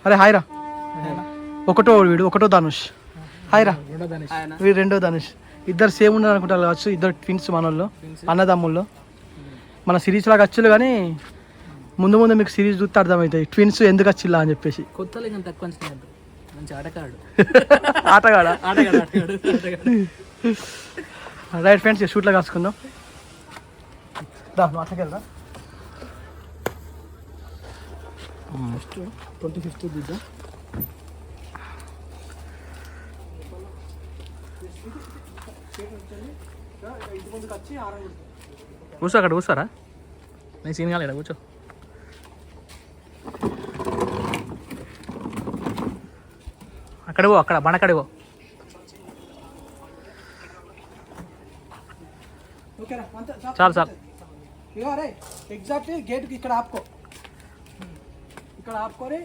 అరే హాయ్ రా. ఒకటో వీడు, ఒకటో ధనుష్. హాయ్ రా. వీడు రెండో ధనుష్. ఇద్దరు సేమ్ ఉండరు అనుకుంటారు కావచ్చు, ఇద్దరు ట్విన్స్ మనోళ్ళు, అన్నదమ్ముళ్ళు. మన సిరీస్ లాగా వచ్చులు కానీ ముందు ముందు మీకు సిరీస్ చూస్తే అర్థమవుతాయి ట్విన్స్ ఎందుకు వచ్చిల్లా అని చెప్పేసి. కొత్త తక్కువ మంచి ఆటగాడు. ఆటగాడా? రైట్ ఫ్రెండ్స్, షూట్లో కాసుకుందాం. మాటకెళ్దా నెక్స్ట్ 25th దిద్దాం. కూర్చో, అక్కడ కూర్చోరా. నేను సీన్ కాలేడా, కూర్చో. అక్కడ పో, అక్కడ బండకాడ పో. చాలు చాలు. ఎగ్జాక్ట్లీ గేట్కి ఇక్కడ ఆపుకో, ఇక్కడ ఆపుకొని